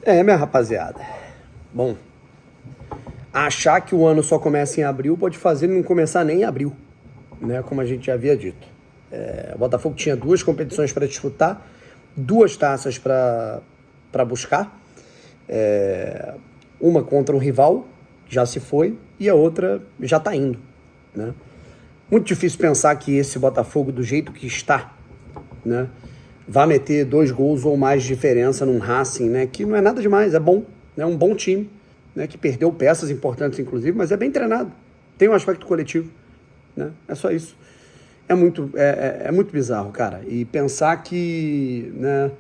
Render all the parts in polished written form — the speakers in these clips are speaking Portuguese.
Minha rapaziada. Bom, achar que o ano só começa em abril pode fazer ele não começar nem em abril, né? Como a gente já havia dito. O Botafogo tinha duas competições para disputar, duas taças para buscar. Uma contra um rival, já se foi, e a outra já está indo, né? Muito difícil pensar que esse Botafogo, do jeito que está, né, vai meter 2 gols ou mais de diferença num Racing, né, que não é nada demais, é bom, né, um bom time, né, que perdeu peças importantes, inclusive, mas é bem treinado, tem um aspecto coletivo, né, é só isso. É muito bizarro, cara, e pensar que, né,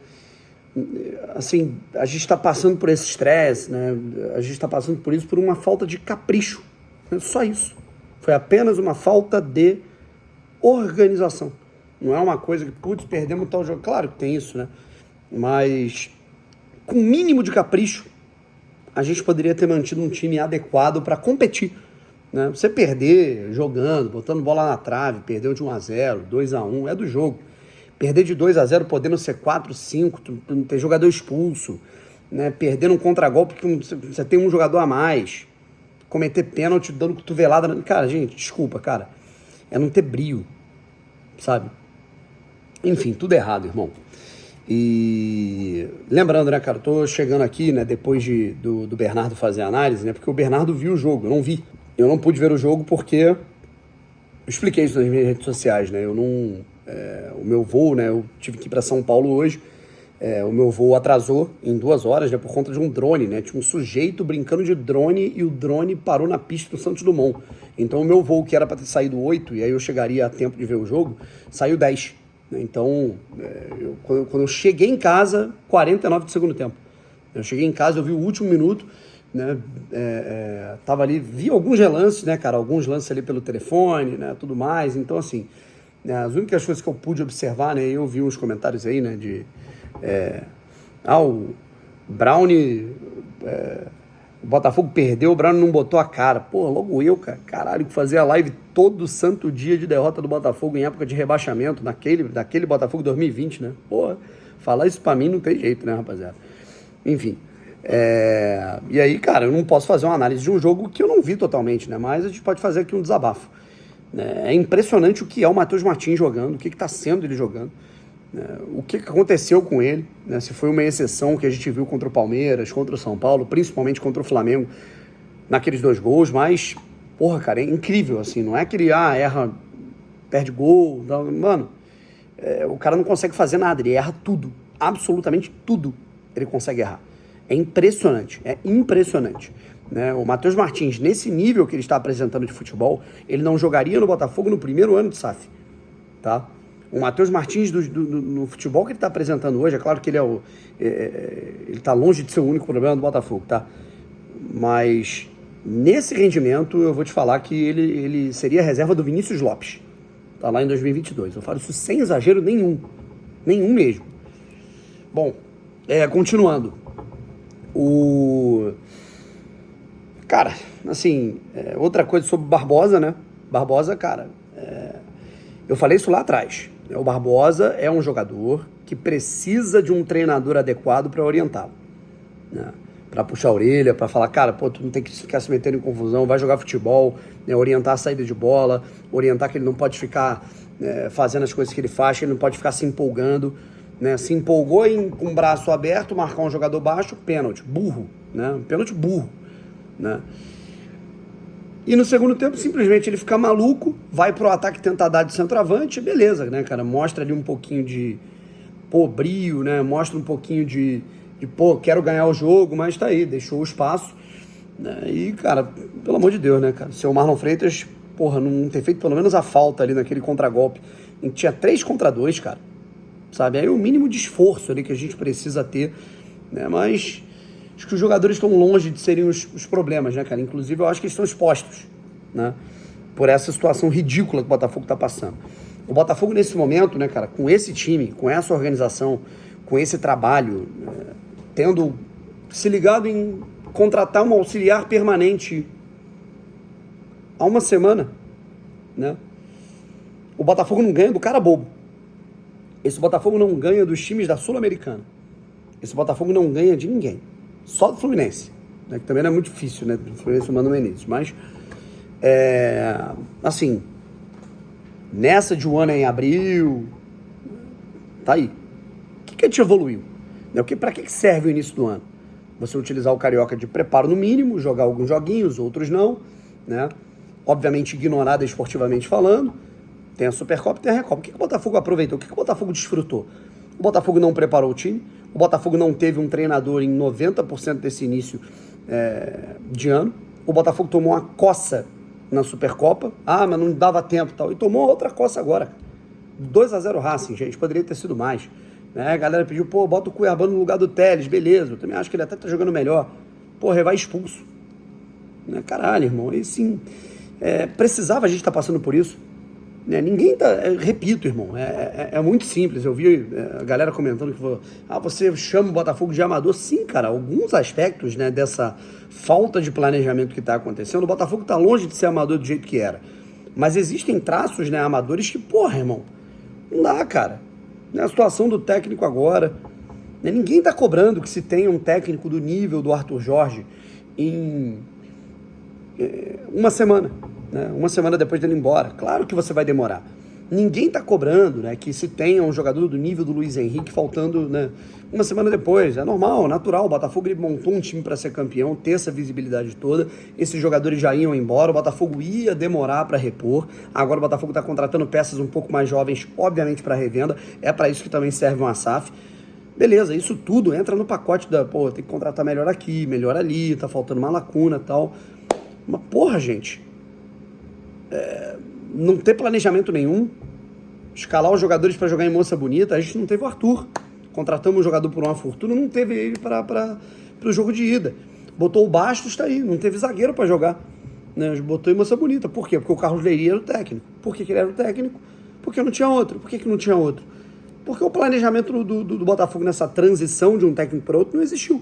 assim, a gente está passando por esse estresse, né, a gente está passando por isso por uma falta de capricho, né, só isso. Foi apenas uma falta de organização. Não é uma coisa que, putz, perdemos tal jogo. Claro que tem isso, né? Mas com o mínimo de capricho, a gente poderia ter mantido um time adequado para competir, né? Você perder jogando, botando bola na trave, perdeu de 1-0, 2-1, é do jogo. Perder de 2-0 podendo ser 4-5, ter jogador expulso, né? Perder num contragolpe porque você tem um jogador a mais, cometer pênalti dando cotovelada. Cara, gente, desculpa, cara. É não ter brio, sabe? Enfim, tudo errado, irmão. E lembrando, né, cara, eu tô chegando aqui, né, depois do Bernardo fazer a análise, né, porque o Bernardo viu o jogo, eu não vi. Eu não pude ver o jogo porque eu expliquei isso nas minhas redes sociais, né, eu não... o meu voo, né, eu tive que ir para São Paulo hoje, o meu voo atrasou em 2 horas, né, por conta de um drone, né, tinha um sujeito brincando de drone e o drone parou na pista do Santos Dumont. Então o meu voo, que era para ter saído 8, e aí eu chegaria a tempo de ver o jogo, saiu 10. Então, quando eu cheguei em casa, 49 do segundo tempo. Eu cheguei em casa, eu vi o último minuto, né? Tava ali, vi alguns relances, né, cara? Alguns lances ali pelo telefone, né? Tudo mais. Então, assim, né, as únicas coisas que eu pude observar, né? Eu vi uns comentários aí, né? O Brownie... o Botafogo perdeu, o Brownie não botou a cara. Pô, logo eu, cara. Caralho, que fazia live todo santo dia de derrota do Botafogo em época de rebaixamento, daquele Botafogo 2020, né? Pô, falar isso pra mim não tem jeito, né, rapaziada? Enfim. E aí, cara, eu não posso fazer uma análise de um jogo que eu não vi totalmente, né? Mas a gente pode fazer aqui um desabafo. É impressionante o que é o Matheus Martins jogando, o que está sendo ele jogando. O que aconteceu com ele, né? Se foi uma exceção que a gente viu contra o Palmeiras, contra o São Paulo, principalmente contra o Flamengo, naqueles 2 gols, mas, porra, cara, é incrível, assim, não é que ele, erra, perde gol, mano, o cara não consegue fazer nada, ele erra tudo, absolutamente tudo ele consegue errar. É impressionante, né? O Matheus Martins, nesse nível que ele está apresentando de futebol, ele não jogaria no Botafogo no primeiro ano de SAF, tá? O Matheus Martins, no futebol que ele está apresentando hoje, é claro que ele ele está longe de ser o único problema do Botafogo, tá? Mas nesse rendimento, eu vou te falar que ele seria a reserva do Vinícius Lopes, tá lá em 2022. Eu falo isso sem exagero nenhum mesmo. Bom, continuando. Cara, assim, outra coisa sobre o Barbosa, né? Barbosa, cara, eu falei isso lá atrás. O Barbosa é um jogador que precisa de um treinador adequado para orientá-lo, né? Para puxar a orelha, para falar, cara, pô, tu não tem que ficar se metendo em confusão, vai jogar futebol, né? Orientar a saída de bola, orientar que ele não pode ficar fazendo as coisas que ele faz, que ele não pode ficar se empolgando, né? Se empolgou com o braço aberto, marcar um jogador baixo, pênalti, burro, né? Pênalti burro, né? E no segundo tempo, simplesmente ele fica maluco, vai pro ataque tentar dar de centroavante, beleza, né, cara? Mostra ali um pouquinho de, brio, né? Mostra um pouquinho de quero ganhar o jogo, mas tá aí, deixou o espaço, né? E, cara, pelo amor de Deus, né, cara? Seu Marlon Freitas, porra, não ter feito pelo menos a falta ali naquele contragolpe. A gente tinha 3 contra 2, cara, sabe? Aí o mínimo de esforço ali que a gente precisa ter, né? Mas... acho que os jogadores estão longe de serem os problemas, né, cara? Inclusive, eu acho que eles estão expostos, né? Por essa situação ridícula que o Botafogo está passando. O Botafogo, nesse momento, né, cara, com esse time, com essa organização, com esse trabalho, tendo se ligado em contratar um auxiliar permanente há uma semana, né? O Botafogo não ganha do cara bobo. Esse Botafogo não ganha dos times da Sul-Americana. Esse Botafogo não ganha de ninguém. Só do Fluminense, né? Que também não é muito difícil, né? Do Fluminense o Mano Menezes. Mas, assim, nessa de um ano em abril, tá aí. O que a gente evoluiu? Para que serve o início do ano? Você utilizar o Carioca de preparo no mínimo, jogar alguns joguinhos, outros não, né? Obviamente ignorada esportivamente falando. Tem a Supercopa e tem a Recopa. O que o Botafogo aproveitou? O que o Botafogo desfrutou? O Botafogo não preparou o time. O Botafogo não teve um treinador em 90% desse início de ano. O Botafogo tomou uma coça na Supercopa. Ah, mas não dava tempo e tal. E tomou outra coça agora. 2-0 Racing, gente. Poderia ter sido mais. A galera pediu, bota o Cuiabá no lugar do Telles. Beleza, eu também acho que ele até tá jogando melhor. Ele vai expulso. Caralho, irmão. E sim, precisava a gente estar passando por isso. Ninguém tá... repito, irmão, é muito simples. Eu vi a galera comentando que você chama o Botafogo de amador. Sim, cara, alguns aspectos, né, dessa falta de planejamento que está acontecendo, o Botafogo está longe de ser amador do jeito que era. Mas existem traços, né, amadores que, irmão, não dá, cara. A situação do técnico agora, ninguém tá cobrando que se tenha um técnico do nível do Arthur Jorge em uma semana. Uma semana depois dele ir embora. Claro que você vai demorar. Ninguém está cobrando, né, que se tenha um jogador do nível do Luiz Henrique faltando, né, uma semana depois. É normal, natural. O Botafogo ele montou um time para ser campeão, ter essa visibilidade toda. Esses jogadores já iam embora. O Botafogo ia demorar para repor. Agora o Botafogo está contratando peças um pouco mais jovens, obviamente para revenda. É para isso que também serve uma SAF. Beleza, isso tudo entra no pacote da, tem que contratar melhor aqui, melhor ali, tá faltando uma lacuna e tal. Mas, gente... não ter planejamento nenhum, escalar os jogadores para jogar em Moça Bonita. A gente não teve o Arthur, contratamos um jogador por uma fortuna, não teve ele para o jogo de ida, botou o Bastos, tá aí, não teve zagueiro para jogar, né? Botou em Moça Bonita. Por quê? Porque o Carlos Leiria era o técnico. Por que ele era o técnico? Porque não tinha outro. Por que não tinha outro? Porque o planejamento do Botafogo nessa transição de um técnico para outro não existiu,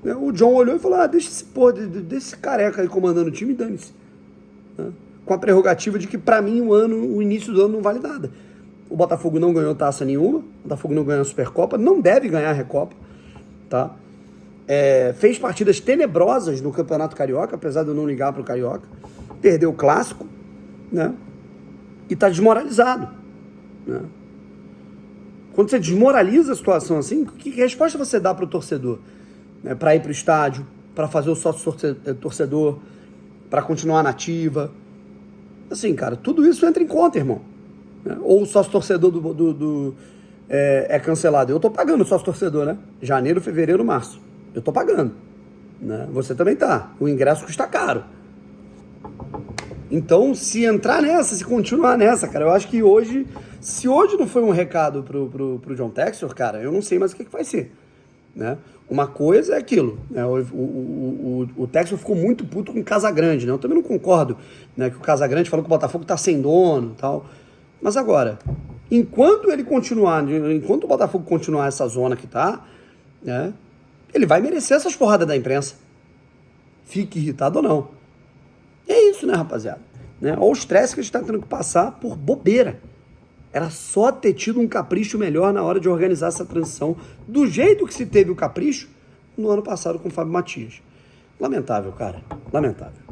né? O John olhou e falou, deixa esse careca aí comandando o time e dane-se, né? Com a prerrogativa de que, para mim, o início do ano não vale nada. O Botafogo não ganhou taça nenhuma, o Botafogo não ganhou a Supercopa, não deve ganhar a Recopa, tá? Fez partidas tenebrosas no Campeonato Carioca, apesar de eu não ligar para o Carioca, perdeu o Clássico, né? E tá desmoralizado, né? Quando você desmoraliza a situação assim, que resposta você dá para o torcedor? Para ir para o estádio, para fazer o sócio torcedor, para continuar na ativa? Assim, cara, tudo isso entra em conta, irmão. Ou o sócio-torcedor é cancelado. Eu tô pagando o sócio-torcedor, né? Janeiro, fevereiro, março. Eu tô pagando, né? Você também tá. O ingresso custa caro. Então, se entrar nessa, se continuar nessa, cara, eu acho que hoje... Se hoje não foi um recado pro John Textor, cara, eu não sei mais o que vai ser, né? Uma coisa é aquilo, né? O Textor ficou muito puto com o Casagrande, né? Eu também não concordo, né, que o Casagrande falou que o Botafogo tá sem dono e tal. Mas agora, enquanto o Botafogo continuar essa zona que tá, né, ele vai merecer essas porradas da imprensa. Fique irritado ou não. E é isso, né, rapaziada? Olha o estresse que a gente tá tendo que passar por bobeira. Era só ter tido um capricho melhor na hora de organizar essa transição, do jeito que se teve o capricho no ano passado com o Fábio Matias. Lamentável, cara. Lamentável.